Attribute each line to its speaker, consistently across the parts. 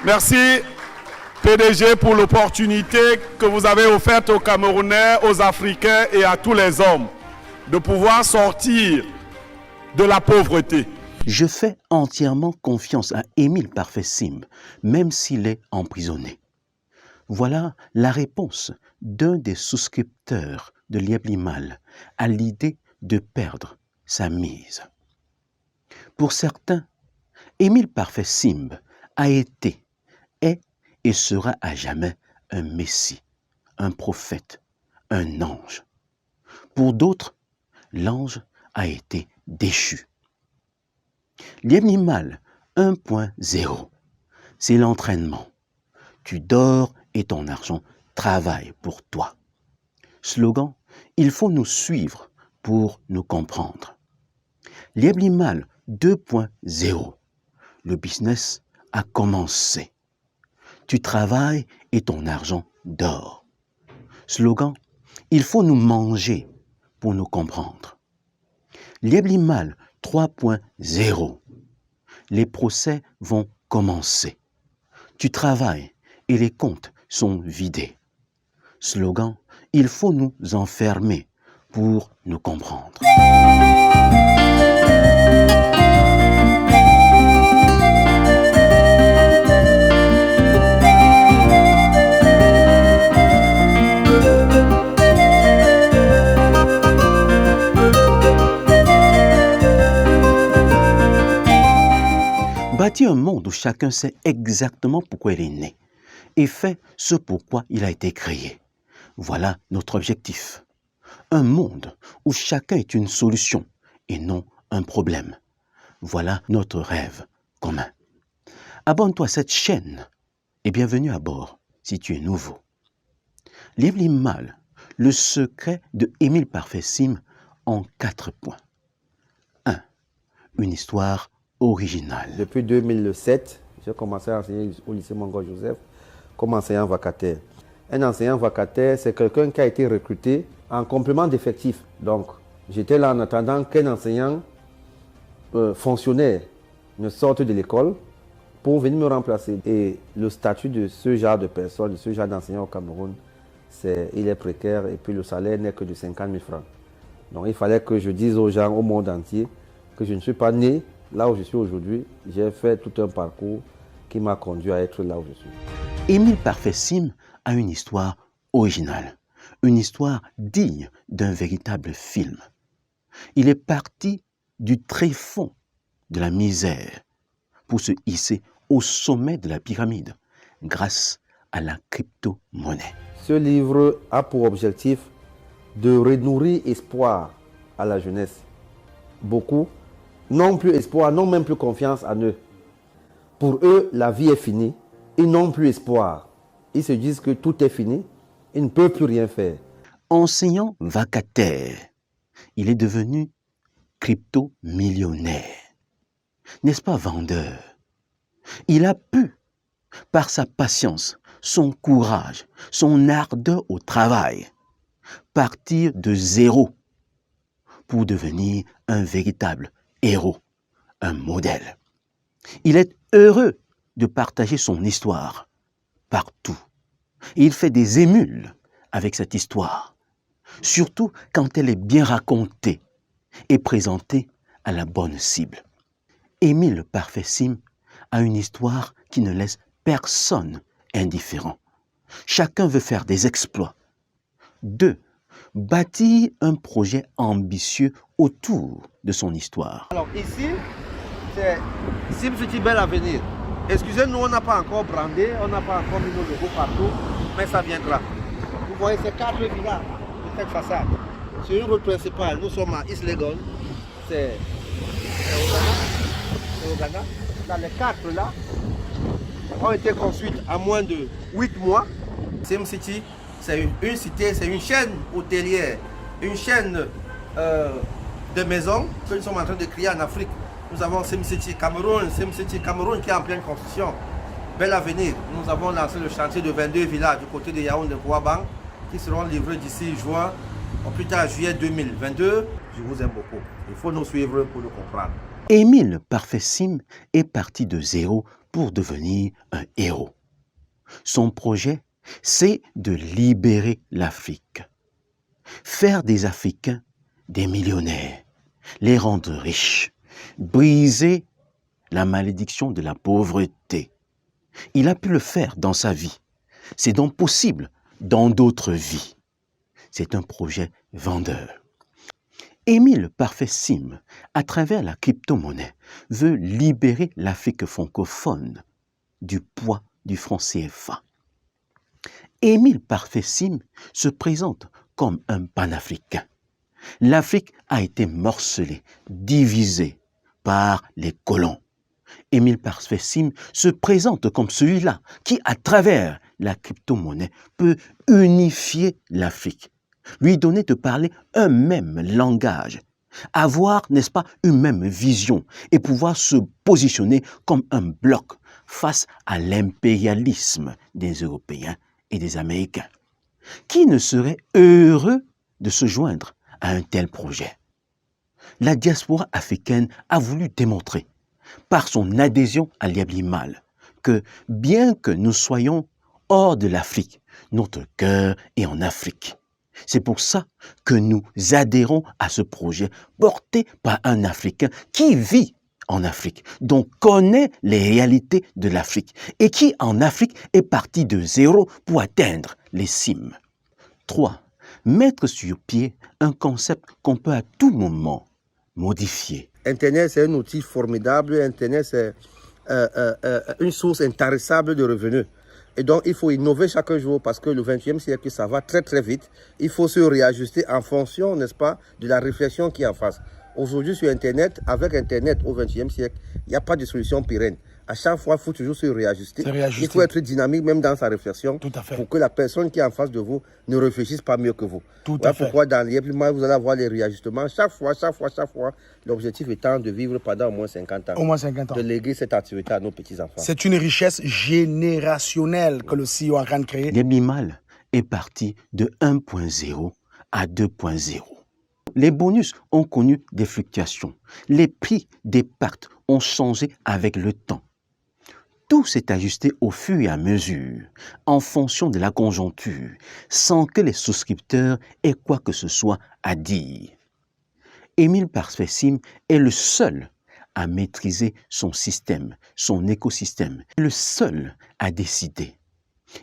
Speaker 1: Merci, PDG, pour l'opportunité que vous avez offerte aux Camerounais, aux Africains et à tous les hommes de pouvoir sortir de la pauvreté.
Speaker 2: Je fais entièrement confiance à Émile Parfait Sim, même s'il est emprisonné. Voilà la réponse d'un des souscripteurs de Liebli-Mal à l'idée de perdre sa mise. Pour certains, Émile Parfait Sim a été, est et sera à jamais un messie, un prophète, un ange. Pour d'autres, l'ange a été déchu. Liebli-Mal 1.0, c'est l'entraînement. Tu dors et ton argent travaille pour toi. Slogan, il faut nous suivre pour nous comprendre. Liebli-Mal 2.0, le business a commencé. Tu travailles et ton argent dort. Slogan, il faut nous manger pour nous comprendre. Liebli-Mal 3.0, les procès vont commencer. Tu travailles et les comptes sont vidés. Slogan, il faut nous enfermer pour nous comprendre. Bâtir un monde où chacun sait exactement pourquoi il est né et fait ce pourquoi il a été créé. Voilà notre objectif. Un monde où chacun est une solution et non un problème. Voilà notre rêve commun. Abonne-toi à cette chaîne et bienvenue à bord si tu es nouveau. Liebli-Mal, le secret de Émile Parfait Sim en 4 points. 1. Une histoire originale.
Speaker 3: Depuis 2007, j'ai commencé à enseigner au lycée Mongo Joseph comme enseignant vacataire. Un enseignant vacataire, c'est quelqu'un qui a été recruté en complément d'effectif. Donc, j'étais là en attendant qu'un enseignant fonctionnaire ne sorte de l'école pour venir me remplacer. Et le statut de ce genre de personne, de ce genre d'enseignant au Cameroun, il est précaire et puis le salaire n'est que de 50 000 francs. Donc, il fallait que je dise aux gens, au monde entier, que je ne suis pas né là où je suis aujourd'hui. J'ai fait tout un parcours qui m'a conduit à être là où je suis.
Speaker 2: Émile Parfait Sim a une histoire originale, une histoire digne d'un véritable film. Il est parti du tréfonds de la misère pour se hisser au sommet de la pyramide grâce à la crypto-monnaie.
Speaker 3: Ce livre a pour objectif de renourrir espoir à la jeunesse. Beaucoup n'ont plus espoir, n'ont même plus confiance en eux. Pour eux, la vie est finie. Ils n'ont plus espoir. Ils se disent que tout est fini. Ils ne peuvent plus rien faire.
Speaker 2: Enseignant vacataire, il est devenu crypto-millionnaire. N'est-ce pas vendeur? Il a pu, par sa patience, son courage, son ardeur au travail, partir de zéro pour devenir un véritable héros, un modèle. Il est heureux de partager son histoire partout. Il fait des émules avec cette histoire, surtout quand elle est bien racontée et présentée à la bonne cible. Émile Parfait Sim a une histoire qui ne laisse personne indifférent. Chacun veut faire des exploits. 2. Bâtir un projet ambitieux autour de son histoire.
Speaker 3: Alors ici, c'est Sim City Bel Avenir. Excusez-nous, on n'a pas encore brandé, on n'a pas encore mis nos logos partout, mais ça viendra. Vous voyez ces 4 villas de cette façade. Sur une route principale, nous sommes à East Legon, c'est au Ghana. Là, les 4 là ont été construites en moins de 8 mois. Sim City, c'est une cité, c'est une chaîne hôtelière, une chaîne de maisons que nous sommes en train de créer en Afrique. Nous avons Sim City Cameroun qui est en pleine construction. Bel Avenir, nous avons lancé le chantier de 22 villas du côté de Yaoundé Kouabang qui seront livrés d'ici juin, au plus tard juillet 2022. Je vous aime beaucoup. Il faut nous suivre pour nous comprendre.
Speaker 2: Émile Parfait Sim est parti de zéro pour devenir un héros. Son projet, c'est de libérer l'Afrique. Faire des Africains des millionnaires, les rendre riches, briser la malédiction de la pauvreté. Il a pu le faire dans sa vie. C'est donc possible dans d'autres vies. C'est un projet vendeur. Émile Parfait Sim, à travers la crypto-monnaie, veut libérer l'Afrique francophone du poids du franc CFA. Émile Parfait Sim se présente comme un panafricain. L'Afrique a été morcelée, divisée par les colons. Émile Parfait Sim se présente comme celui-là qui, à travers la crypto-monnaie, peut unifier l'Afrique, lui donner de parler un même langage, avoir, n'est-ce pas, une même vision et pouvoir se positionner comme un bloc face à l'impérialisme des Européens et des Américains. Qui ne serait heureux de se joindre à un tel projet? La diaspora africaine a voulu démontrer, par son adhésion à Liablimal, que bien que nous soyons hors de l'Afrique, notre cœur est en Afrique. C'est pour ça que nous adhérons à ce projet porté par un Africain qui vit en Afrique, donc connaît les réalités de l'Afrique et qui en Afrique est parti de zéro pour atteindre les cimes. 3. Mettre sur pied un concept qu'on peut à tout moment modifier.
Speaker 3: Internet, c'est un outil formidable. Internet, c'est une source intarissable de revenus. Et donc, il faut innover chaque jour parce que le 20e siècle, ça va très très vite. Il faut se réajuster en fonction, n'est-ce pas, de la réflexion qui est en face. Aujourd'hui, sur Internet, avec Internet au 20e siècle, il n'y a pas de solution pérenne. À chaque fois, il faut toujours se réajuster. Il faut être dynamique même dans sa réflexion pour que la personne qui est en face de vous ne réfléchisse pas mieux que vous. Voilà pourquoi dans l'IEPLIMA, vous allez avoir les réajustements chaque fois. L'objectif étant de vivre pendant au moins 50 ans.
Speaker 4: Au moins 50 ans.
Speaker 3: De léguer cette activité à nos petits-enfants.
Speaker 4: C'est une richesse générationnelle que le CEO est en train de créer.
Speaker 2: Liablimal est parti de 1.0 à 2.0. Les bonus ont connu des fluctuations. Les prix des pactes ont changé avec le temps. Tout s'est ajusté au fur et à mesure, en fonction de la conjoncture, sans que les souscripteurs aient quoi que ce soit à dire. Émile Parfait Sim est le seul à maîtriser son système, son écosystème, le seul à décider.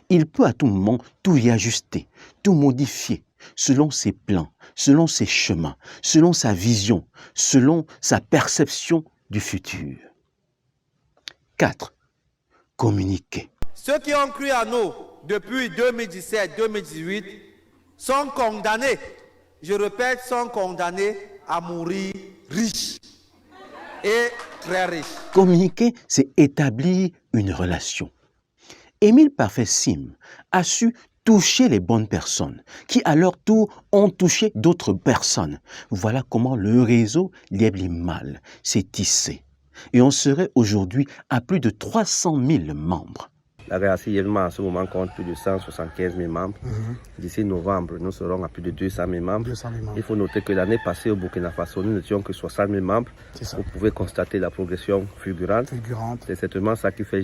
Speaker 2: Il peut à tout moment tout réajuster, tout modifier, selon ses plans, selon ses chemins, selon sa vision, selon sa perception du futur. 4. Communiquer.
Speaker 5: Ceux qui ont cru à nous depuis 2017-2018 sont condamnés, je répète, sont condamnés à mourir riches et très riches.
Speaker 2: Communiquer, c'est établir une relation. Émile Parfait Sim a su toucher les bonnes personnes, qui à leur tour ont touché d'autres personnes. Voilà comment le réseau Liablimal s'est tissé. Et on serait aujourd'hui à plus de 300 000 membres.
Speaker 3: La RAC Liablimal en ce moment compte plus de 175 000 membres. D'ici novembre, nous serons à plus de 200 000 membres. Il faut noter que l'année passée au Burkina Faso, nous n'étions que 60 000 membres. Vous pouvez constater la progression fulgurante. C'est certainement ça qui crée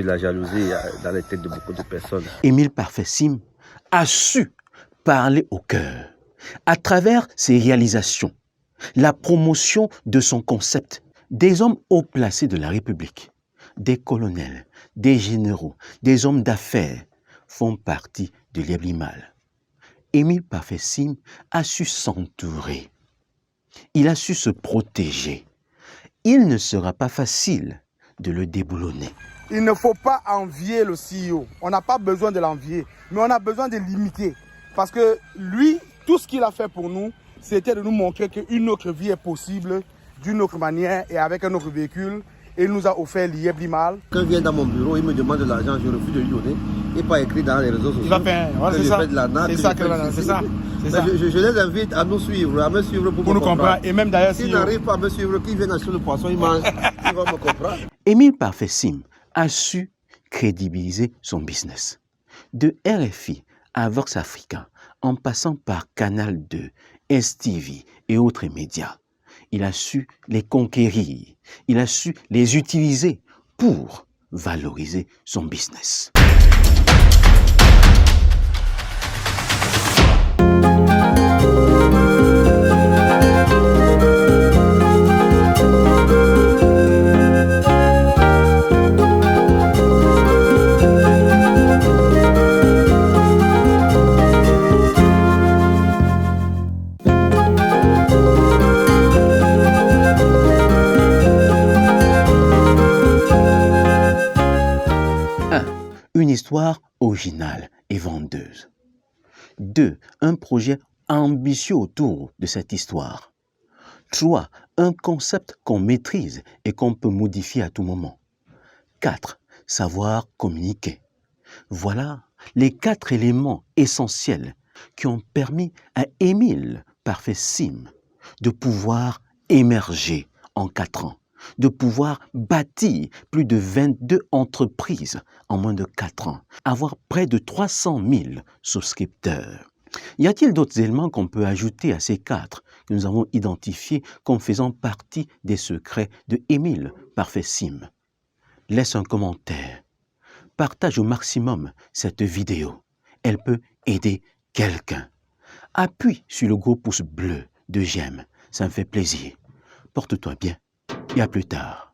Speaker 3: de la jalousie dans les têtes de beaucoup de personnes.
Speaker 2: Émile Parfait Sim a su parler au cœur à travers ses réalisations, la promotion de son concept. Des hommes haut placés de la République, des colonels, des généraux, des hommes d'affaires font partie de Liablimal. Émile Parfait Sim a su s'entourer. Il a su se protéger. Il ne sera pas facile de le déboulonner.
Speaker 4: Il ne faut pas envier le CEO. On n'a pas besoin de l'envier, mais on a besoin de l'imiter. Parce que lui, tout ce qu'il a fait pour nous, c'était de nous montrer qu'une autre vie est possible, d'une autre manière et avec un autre véhicule. Et il nous a offert Liablimal.
Speaker 3: Quand il vient dans mon bureau, il me demande de l'argent, je refuse de lui donner. Il n'est pas écrit dans les réseaux sociaux.
Speaker 4: Il va faire, voilà, c'est ça.
Speaker 3: C'est ça. Je les invite à nous suivre, à me suivre pour
Speaker 4: nous comprendre. Et même d'ailleurs,
Speaker 3: s'ils n'arrivent pas à me suivre, qu'ils viennent acheter le poisson, ils mangent, ils vont me comprendre.
Speaker 2: Émile Parfait Sim a su crédibiliser son business. De RFI à Vox Africa, en passant par Canal 2, STV et autres médias, il a su les conquérir, il a su les utiliser pour valoriser son business. Une histoire originale et vendeuse. 2. Un projet ambitieux autour de cette histoire. 3. Un concept qu'on maîtrise et qu'on peut modifier à tout moment. 4. Savoir communiquer. Voilà les 4 éléments essentiels qui ont permis à Émile Parfait Sim de pouvoir émerger en 4 ans, de pouvoir bâtir plus de 22 entreprises en moins de 4 ans, avoir près de 300 000 souscripteurs. Y a-t-il d'autres éléments qu'on peut ajouter à ces 4 que nous avons identifiés comme faisant partie des secrets de Émile Parfait Sim? Laisse un commentaire. Partage au maximum cette vidéo. Elle peut aider quelqu'un. Appuie sur le gros pouce bleu de j'aime. Ça me fait plaisir. Porte-toi bien et à plus tard.